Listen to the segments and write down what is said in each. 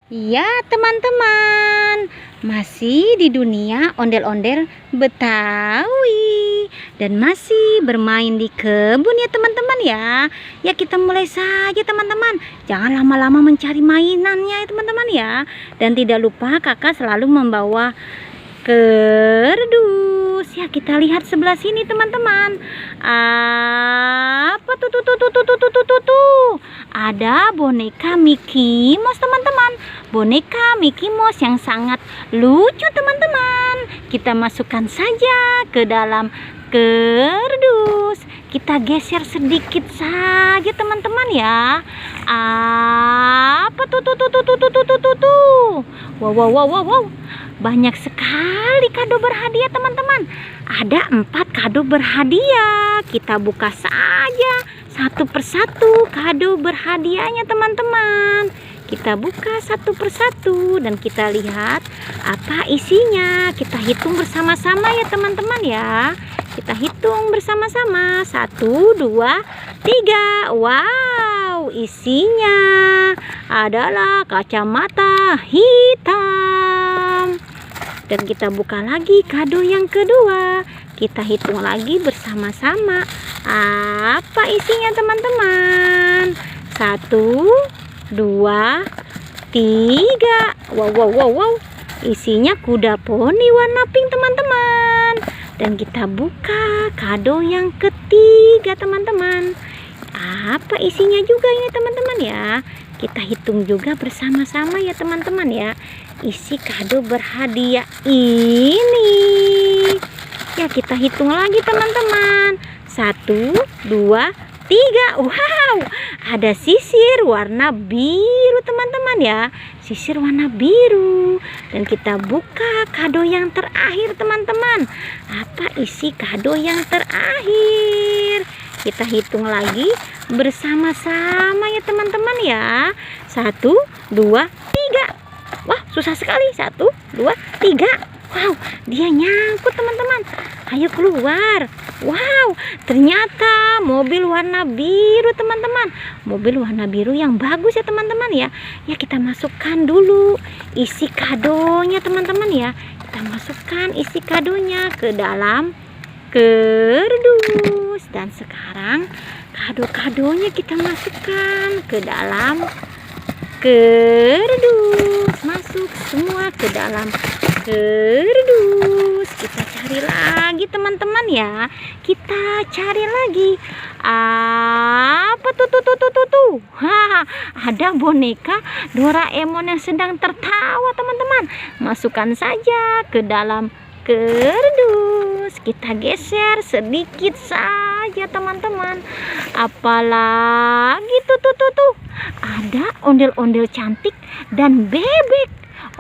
Ya teman-teman, masih di dunia ondel-ondel Betawi dan masih bermain di kebun ya teman-teman ya. Ya kita mulai saja teman-teman. Jangan lama-lama mencari mainannya ya teman-teman ya. Dan tidak lupa kakak selalu membawa kerdus. Ya kita lihat sebelah sini teman-teman. Apa tuh? Ada boneka Mickey Mouse teman-teman. Boneka Mickey Mouse yang sangat lucu teman-teman. Kita masukkan saja ke dalam kerdus. Kita geser sedikit saja teman-teman ya. Apa tuh? Wow. Banyak sekali kado berhadiah teman-teman. Ada 4 kado berhadiah. Kita buka saja satu persatu kado berhadiahnya teman-teman. Kita buka satu persatu dan kita lihat apa isinya. Kita hitung bersama-sama ya teman-teman ya. Kita hitung bersama-sama. 1, 2, 3. Wow, isinya adalah kacamata hitam. Dan kita buka lagi kado yang kedua. Kita hitung lagi bersama-sama. Apa isinya teman-teman? 1, 2, 3. Wow. Isinya kuda poni warna pink teman-teman. Dan kita buka kado yang ketiga teman-teman. Apa isinya juga ini teman-teman ya. Kita hitung juga bersama-sama ya teman-teman ya. Isi kado berhadiah ini. Ya kita hitung lagi teman-teman. 1, 2, 3. Wow, ada sisir warna biru teman-teman ya. Sisir warna biru. Dan kita buka kado yang terakhir teman-teman. Apa isi kado yang terakhir? Kita hitung lagi bersama-sama ya teman-teman ya. 1, 2, 3. Wah, susah sekali. 1, 2, 3. Wow, dia nyangkut teman-teman. Ayo keluar. Wow, ternyata mobil warna biru teman-teman. Mobil warna biru yang bagus ya teman-teman ya. Ya kita masukkan dulu isi kadonya teman-teman ya. Kita masukkan isi kadonya ke dalam kerdus. Dan sekarang kado-kadonya kita masukkan ke dalam kerdus. Masuk semua ke dalam kerdus. Kita cari lagi teman-teman ya. Kita cari lagi. Apa tuh? Ada boneka Doraemon yang sedang tertawa teman-teman. Masukkan saja ke dalam kerdus. Kita geser sedikit saja teman-teman. Apalagi tuh. Ada ondel-ondel cantik dan bebek.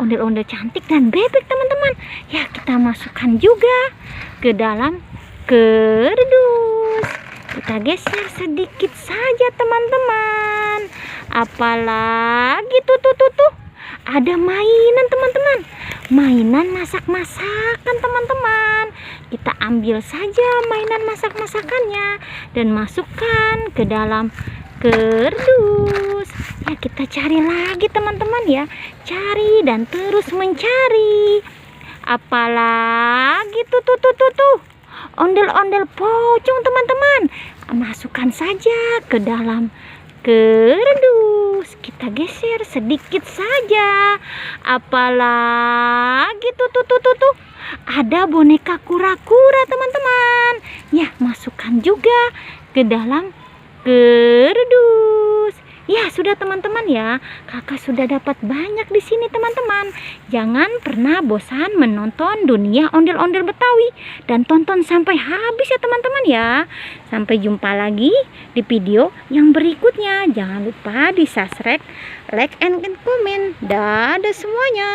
Ondel-ondel cantik dan bebek teman-teman. Ya kita masukkan juga ke dalam kerdus. Kita geser sedikit saja teman-teman. Apalagi tuh. Ada mainan teman-teman. Mainan masak-masakan teman-teman. Kita ambil saja mainan masak-masakannya dan masukkan ke dalam kerdus. Ya kita cari lagi teman-teman ya. Cari dan terus mencari. Apalagi tuh. Ondel-ondel pocong teman-teman. Masukkan saja ke dalam kerdus. Kita geser sedikit saja. Apalagi tuh. Ada boneka kura-kura teman-teman. Ya masukkan juga ke dalam kerdus. Ya sudah teman-teman ya. Kakak sudah dapat banyak di sini teman-teman. Jangan pernah bosan menonton dunia ondel-ondel Betawi dan tonton sampai habis ya teman-teman ya. Sampai jumpa lagi di video yang berikutnya. Jangan lupa di subscribe, like and comment. Dadah semuanya.